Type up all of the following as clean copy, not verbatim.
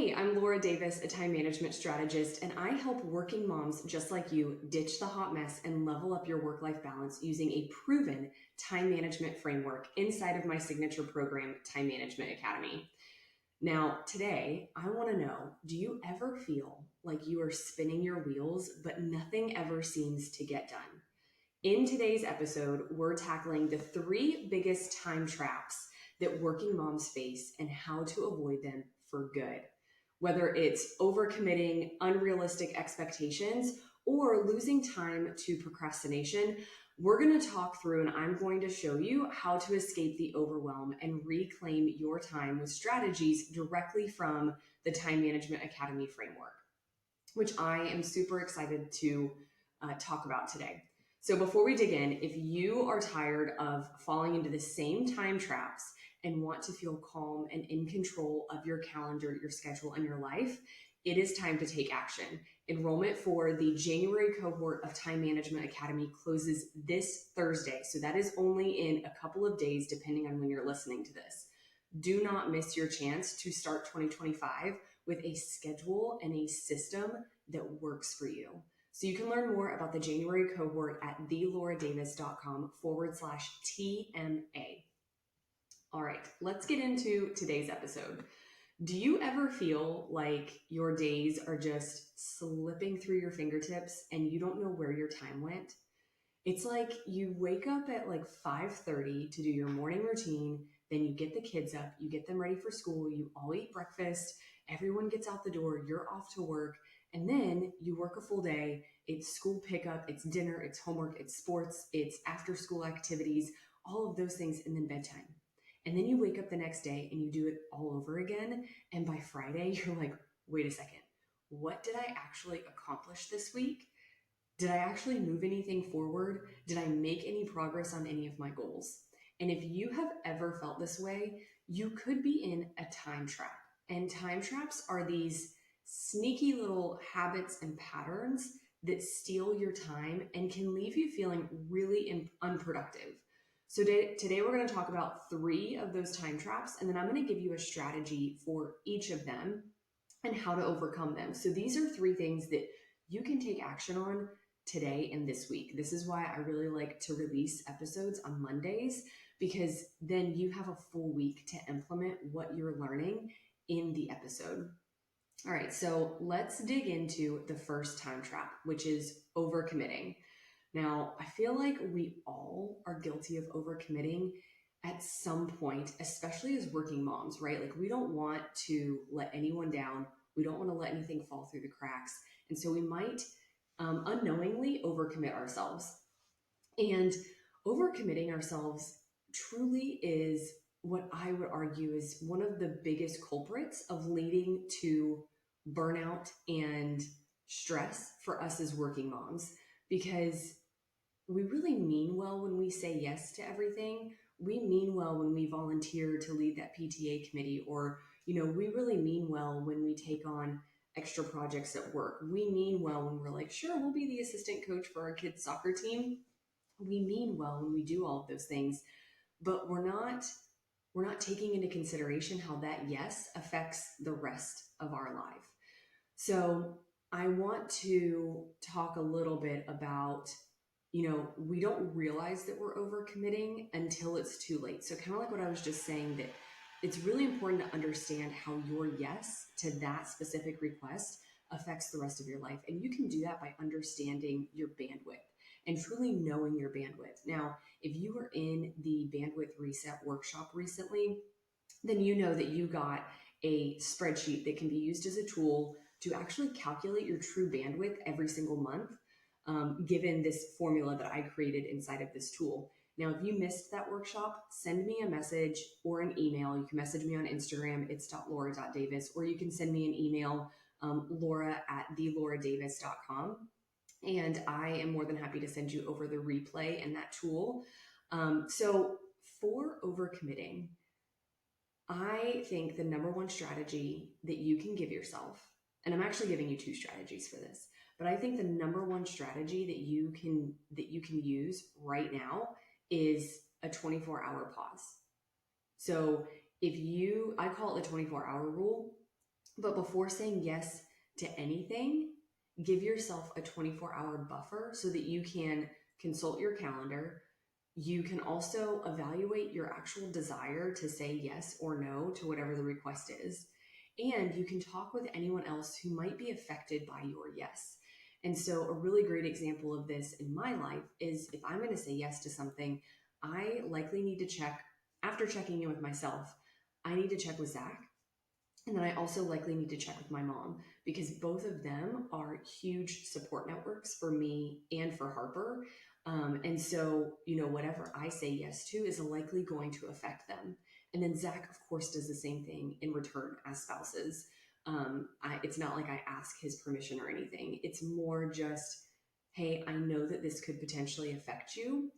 Hey, I'm Laura Davis, a time management strategist, and I help working moms just like you ditch the hot mess and level up your work-life balance using a proven time management framework inside of my signature program, Time Management Academy. Now, today, I want to know, do you ever feel like you are spinning your wheels, but nothing ever seems to get done? In today's episode, we're tackling the three biggest time traps that working moms face and how to avoid them for good. Whether it's overcommitting, unrealistic expectations, or losing time to procrastination, we're going to talk through and I'm going to show you how to escape the overwhelm and reclaim your time with strategies directly from the Time Management Academy framework, which I am super excited to talk about today. So before we dig in, if you are tired of falling into the same time traps and want to feel calm and in control of your calendar, your schedule, and your life, it is time to take action. Enrollment for the January cohort of Time Management Academy closes this Thursday. So that is only in a couple of days, depending on when you're listening to this. Do not miss your chance to start 2025 with a schedule and a system that works for you. So you can learn more about the January cohort at thelauraddavis.com/TMA. All right, let's get into today's episode. Do you ever feel like your days are just slipping through your fingertips and you don't know where your time went? It's like you wake up at like 5:30 to do your morning routine, then you get the kids up, you get them ready for school, you all eat breakfast, everyone gets out the door, you're off to work, and then you work a full day. It's school pickup, it's dinner, it's homework, it's sports, it's after school activities, all of those things, and then bedtime. And then you wake up the next day and you do it all over again. And by Friday, you're like, wait a second, what did I actually accomplish this week? Did I actually move anything forward? Did I make any progress on any of my goals? And if you have ever felt this way, you could be in a time trap. And time traps are these sneaky little habits and patterns that steal your time and can leave you feeling really unproductive. So today we're going to talk about three of those time traps, and then I'm going to give you a strategy for each of them and how to overcome them. So these are three things that you can take action on today and this week. This is why I really like to release episodes on Mondays, because then you have a full week to implement what you're learning in the episode. All right, so let's dig into the first time trap, which is overcommitting. Now, I feel like we all are guilty of overcommitting at some point, especially as working moms, right? Like we don't want to let anyone down. We don't want to let anything fall through the cracks. And so we might unknowingly overcommit ourselves. And overcommitting ourselves truly is what I would argue is one of the biggest culprits of leading to burnout and stress for us as working moms, because we really mean well when we say yes to everything. We mean well when we volunteer to lead that PTA committee, or, we really mean well when we take on extra projects at work. We mean well when we're like, sure, we'll be the assistant coach for our kids' soccer team. We mean well when we do all of those things, but we're not taking into consideration how that yes affects the rest of our life. So I want to talk a little bit about, we don't realize that we're overcommitting until it's too late. So kind of like what I was just saying, that it's really important to understand how your yes to that specific request affects the rest of your life. And you can do that by understanding your bandwidth and truly knowing your bandwidth. Now, if you were in the bandwidth reset workshop recently, then you know that you got a spreadsheet that can be used as a tool to actually calculate your true bandwidth every single month, given this formula that I created inside of this tool. Now, if you missed that workshop, send me a message or an email. You can message me on Instagram, it's .laura.davis, or you can send me an email, laura@thelauraddavis.com. And I am more than happy to send you over the replay and that tool. So for overcommitting, I think the number one strategy that you can give yourself, and I'm actually giving you two strategies for this, but I think the number one strategy that you can use right now is a 24-hour pause. So I call it the 24-hour rule, But before saying yes to anything, give yourself a 24-hour buffer so that you can consult your calendar. You can also evaluate your actual desire to say yes or no to whatever the request is. And you can talk with anyone else who might be affected by your yes. And so, a really great example of this in my life is if I'm going to say yes to something, I likely need to check, after checking in with myself, I need to check with Zach. And then I also likely need to check with my mom because both of them are huge support networks for me and for Harper. And so, whatever I say yes to is likely going to affect them. And then Zach, of course, does the same thing in return as spouses. It's not like I ask his permission or anything. It's more just, hey, I know that this could potentially affect you.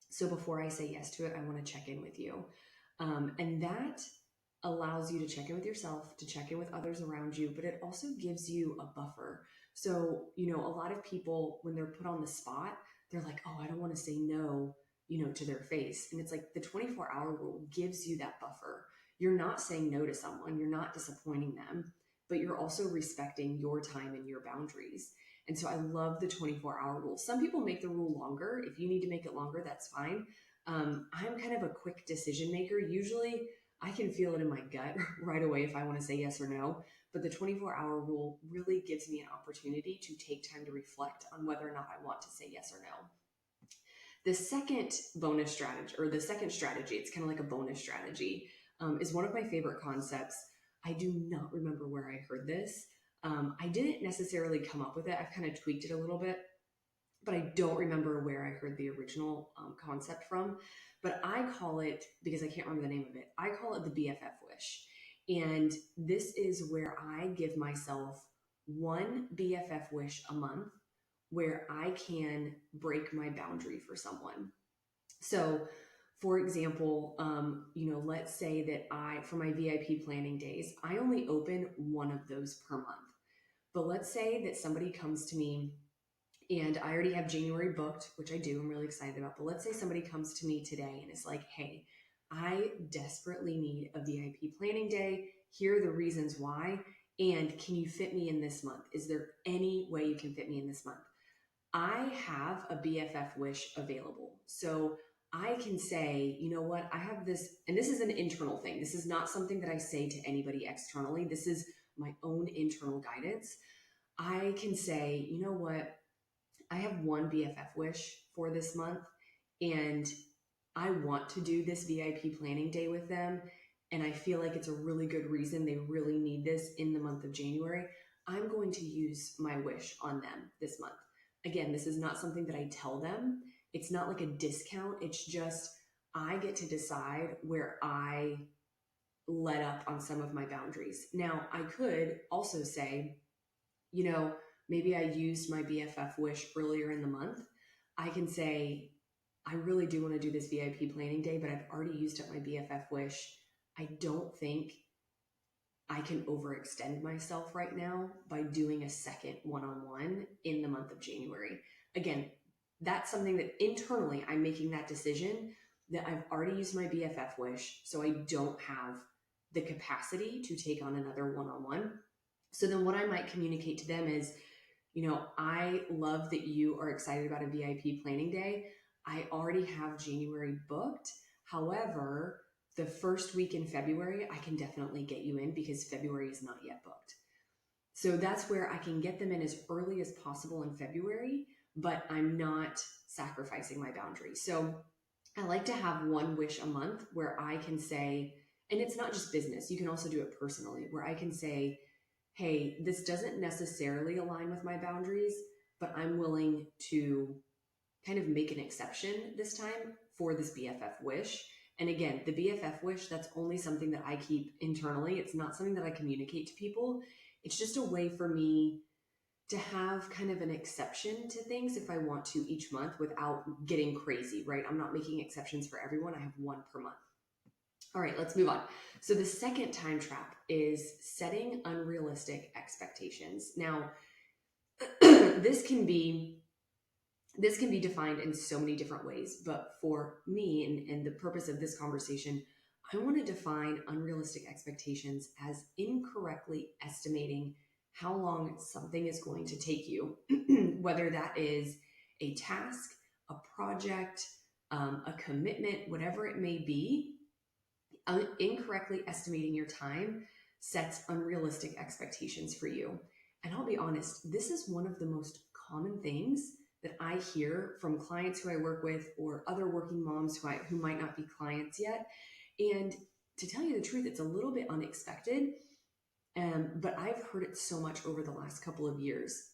So before I say yes to it, I want to check in with you. And that allows you to check in with yourself, to check in with others around you, but it also gives you a buffer. So, a lot of people, when they're put on the spot, they're like, oh, I don't want to say no, to their face. And it's like the 24-hour rule gives you that buffer. You're not saying no to someone, you're not disappointing them, but you're also respecting your time and your boundaries. And so I love the 24-hour rule. Some people make the rule longer. If you need to make it longer, that's fine. I'm kind of a quick decision maker. Usually I can feel it in my gut right away if I want to say yes or no. But the 24-hour rule really gives me an opportunity to take time to reflect on whether or not I want to say yes or no. The second bonus strategy, or the second strategy, it's kind of like a bonus strategy, is one of my favorite concepts. I do not remember where I heard this. I didn't necessarily come up with it. I've kind of tweaked it a little bit, but I don't remember where I heard the original concept from. But I call it, because I can't remember the name of it, I call it the BFF wish. And this is where I give myself one BFF wish a month where I can break my boundary for someone. So, for example, let's say that for my VIP planning days, I only open one of those per month. But let's say that somebody comes to me and I already have January booked, which I do, I'm really excited about. But let's say somebody comes to me today and is like, hey, I desperately need a VIP planning day. Here are the reasons why. And can you fit me in this month? Is there any way you can fit me in this month? I have a BFF wish available. So I can say, you know what, I have this, and this is an internal thing. This is not something that I say to anybody externally. This is my own internal guidance. I can say, you know what, I have one BFF wish for this month, and I want to do this VIP planning day with them. And I feel like it's a really good reason they really need this in the month of January. I'm going to use my wish on them this month. Again, this is not something that I tell them. It's not like a discount. It's just I get to decide where I let up on some of my boundaries. Now, I could also say, maybe I used my BFF wish earlier in the month. I can say, I really do want to do this VIP planning day, but I've already used up my BFF wish. I don't think I can overextend myself right now by doing a second one-on-one in the month of January. Again, that's something that internally I'm making that decision that I've already used my BFF wish, so I don't have the capacity to take on another one-on-one. So then what I might communicate to them is, I love that you are excited about a VIP planning day. I already have January booked. However, the first week in February, I can definitely get you in because February is not yet booked. So that's where I can get them in as early as possible in February, but I'm not sacrificing my boundaries. So I like to have one wish a month where I can say, and it's not just business, you can also do it personally, where I can say, hey, this doesn't necessarily align with my boundaries, but I'm willing to kind of make an exception this time for this BFF wish. And again, the BFF wish, that's only something that I keep internally. It's not something that I communicate to people. It's just a way for me to have kind of an exception to things if I want to each month without getting crazy, right? I'm not making exceptions for everyone. I have one per month. All right, let's move on. So the second time trap is setting unrealistic expectations. Now, this can be defined in so many different ways, but for me and the purpose of this conversation, I want to define unrealistic expectations as incorrectly estimating how long something is going to take you, whether that is a task, a project, a commitment, whatever it may be. Incorrectly estimating your time sets unrealistic expectations for you. And I'll be honest, this is one of the most common things that I hear from clients who I work with or other working moms who might not be clients yet. And to tell you the truth, it's a little bit unexpected, but I've heard it so much over the last couple of years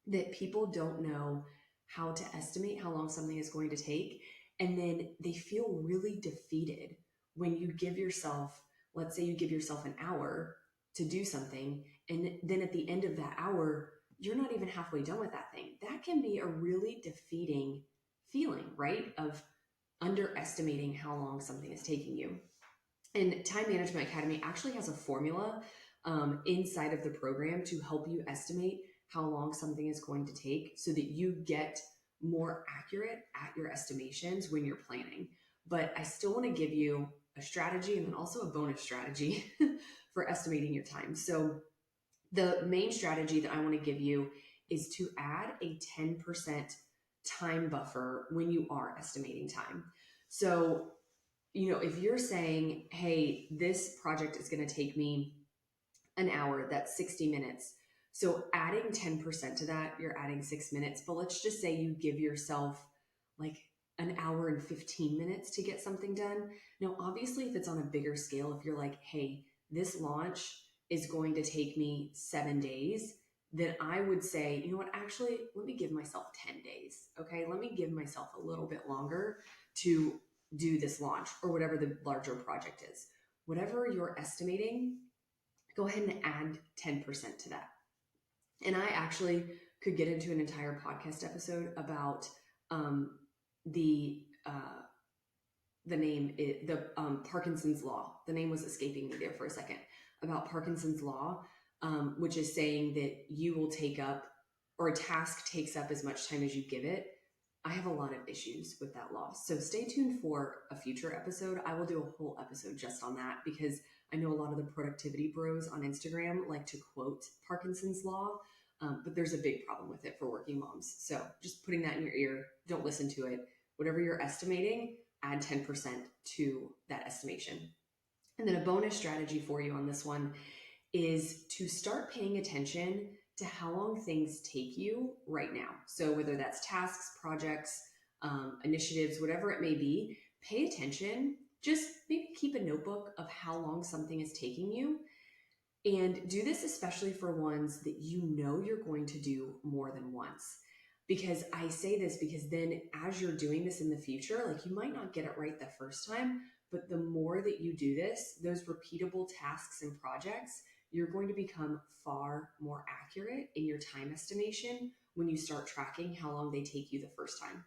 that people don't know how to estimate how long something is going to take. And then they feel really defeated when you give yourself, let's say you give yourself an hour to do something, and then at the end of that hour, you're not even halfway done with that thing. That can be a really defeating feeling, right? Of underestimating how long something is taking you. And Time Management Academy actually has a formula inside of the program to help you estimate how long something is going to take so that you get more accurate at your estimations when you're planning. But I still want to give you a strategy and then also a bonus strategy for estimating your time. So the main strategy that I want to give you is to add a 10% time buffer when you are estimating time. So, if you're saying, hey, this project is going to take me an hour, that's 60 minutes. So adding 10% to that, you're adding 6 minutes. But let's just say you give yourself like an hour and 15 minutes to get something done. Now, obviously, if it's on a bigger scale, if you're like, hey, this launch is going to take me 7 days, then I would say, you know what, actually, let me give myself 10 days. Okay. Let me give myself a little bit longer to do this launch or whatever the larger project is. Whatever you're estimating, go ahead and add 10% to that. And I actually could get into an entire podcast episode about the Parkinson's law. The name was escaping me there for a second, about Parkinson's law, which is saying that you will take up, or a task takes up as much time as you give it. I have a lot of issues with that law. So stay tuned for a future episode. I will do a whole episode just on that because I know a lot of the productivity bros on Instagram like to quote Parkinson's law, but there's a big problem with it for working moms. So just putting that in your ear, don't listen to it. Whatever you're estimating, add 10% to that estimation. And then a bonus strategy for you on this one is to start paying attention to how long things take you right now. So whether that's tasks, projects, initiatives, whatever it may be, pay attention. Just maybe keep a notebook of how long something is taking you. And do this especially for ones that you know you're going to do more than once. Because I say this because then as you're doing this in the future, like you might not get it right the first time, but the more that you do this, those repeatable tasks and projects, you're going to become far more accurate in your time estimation when you start tracking how long they take you the first time.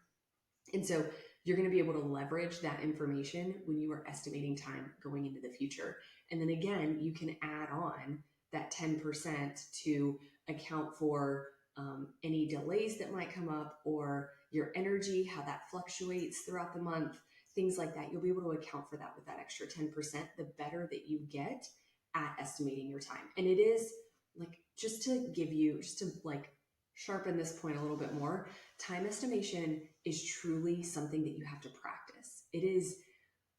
And so you're going to be able to leverage that information when you are estimating time going into the future. And then again, you can add on that 10% to account for any delays that might come up, or your energy, how that fluctuates throughout the month, things like that. You'll be able to account for that with that extra 10%, the better that you get at estimating your time. And it is like, just to sharpen this point a little bit more, time estimation is truly something that you have to practice. It is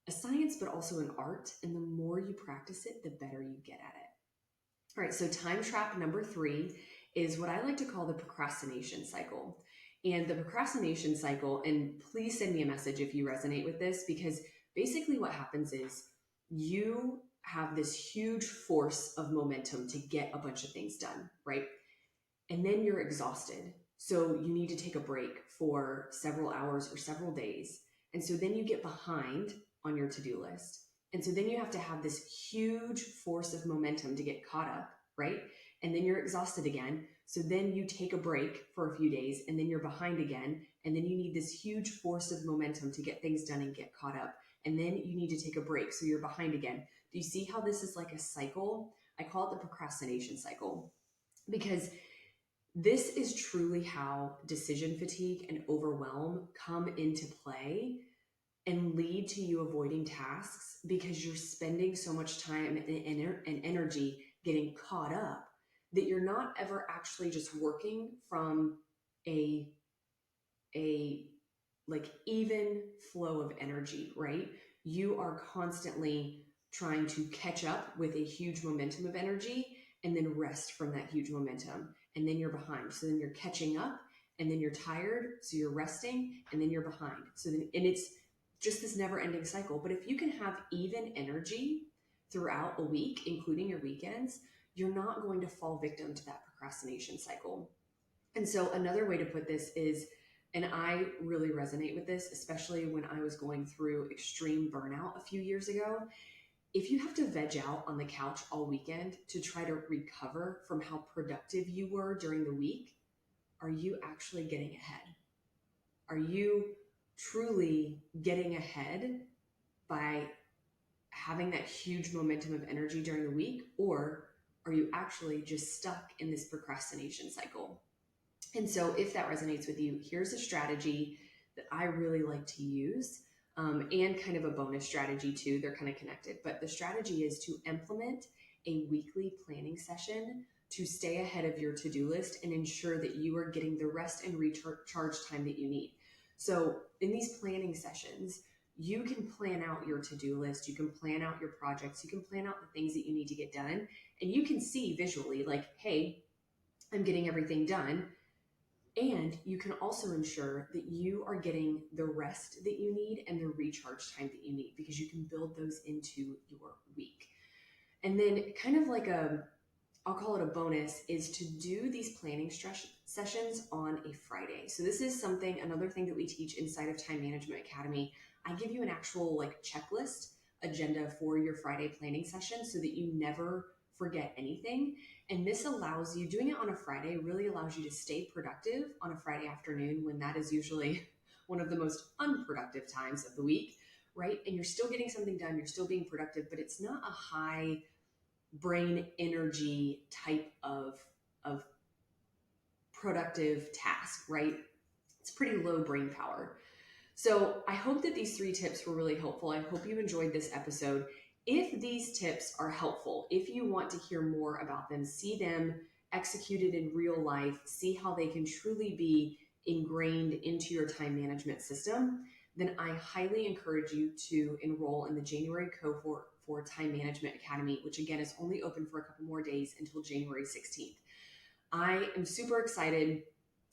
a science, but also an art. And the more you practice it, the better you get at it. All right. So time trap number 3 is what I like to call the procrastination cycle. And the procrastination cycle, and please send me a message if you resonate with this, because basically what happens is you have this huge force of momentum to get a bunch of things done, right? And then you're exhausted. So you need to take a break for several hours or several days. And so then you get behind on your to-do list. And so then you have to have this huge force of momentum to get caught up, right? And then you're exhausted again. So then you take a break for a few days and then you're behind again. And then you need this huge force of momentum to get things done and get caught up. And then you need to take a break. So you're behind again. Do you see how this is like a cycle? I call it the procrastination cycle, because this is truly how decision fatigue and overwhelm come into play and lead to you avoiding tasks because you're spending so much time and energy getting caught up that you're not ever actually just working from a a like even flow of energy, right? You are constantly trying to catch up with a huge momentum of energy and then rest from that huge momentum. And then you're behind. So then you're catching up and then you're tired. So you're resting and then you're behind. So then, and it's just this never ending cycle. But if you can have even energy throughout a week, including your weekends, you're not going to fall victim to that procrastination cycle. And so another way to put this is, and I really resonate with this, especially when I was going through extreme burnout a few years ago. If you have to veg out on the couch all weekend to try to recover from how productive you were during the week, are you actually getting ahead? Are you truly getting ahead by having that huge momentum of energy during the week? Or are you actually just stuck in this procrastination cycle? And so if that resonates with you, here's a strategy that I really like to use, and kind of a bonus strategy too. They're kind of connected, but the strategy is to implement a weekly planning session to stay ahead of your to-do list and ensure that you are getting the rest and recharge time that you need. So in these planning sessions, you can plan out your to-do list, you can plan out your projects, you can plan out the things that you need to get done, and you can see visually like, hey, I'm getting everything done. And you can also ensure that you are getting the rest that you need and the recharge time that you need, because you can build those into your week. And then kind of like I'll call it a bonus, is to do these planning sessions on a Friday. So this is another thing that we teach inside of Time Management Academy. I give you an actual like checklist agenda for your Friday planning session so that you never forget anything. And this allows you, doing it on a Friday really allows you to stay productive on a Friday afternoon when that is usually one of the most unproductive times of the week, right? And you're still getting something done, you're still being productive, but it's not a high brain energy type of productive task, right? It's pretty low brain power. So I hope that these 3 tips were really helpful. I hope you enjoyed this episode. If these tips are helpful, if you want to hear more about them, see them executed in real life, see how they can truly be ingrained into your time management system, then I highly encourage you to enroll in the January cohort for Time Management Academy, which again is only open for a couple more days until January 16th. I am super excited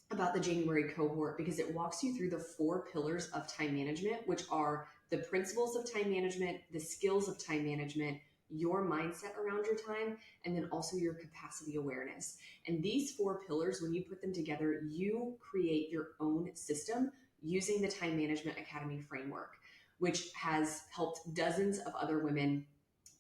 about the January cohort because it walks you through the 4 pillars of time management, which are the principles of time management, the skills of time management, your mindset around your time, and then also your capacity awareness. And these 4 pillars, when you put them together, you create your own system using the Time Management Academy framework, which has helped dozens of other women,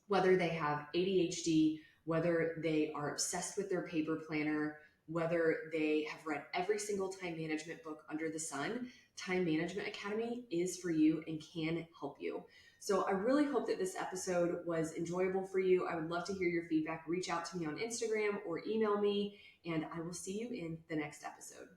whether they have ADHD, whether they are obsessed with their paper planner, whether they have read every single time management book under the sun. Time Management Academy is for you and can help you. So I really hope that this episode was enjoyable for you. I would love to hear your feedback. Reach out to me on Instagram or email me, and I will see you in the next episode.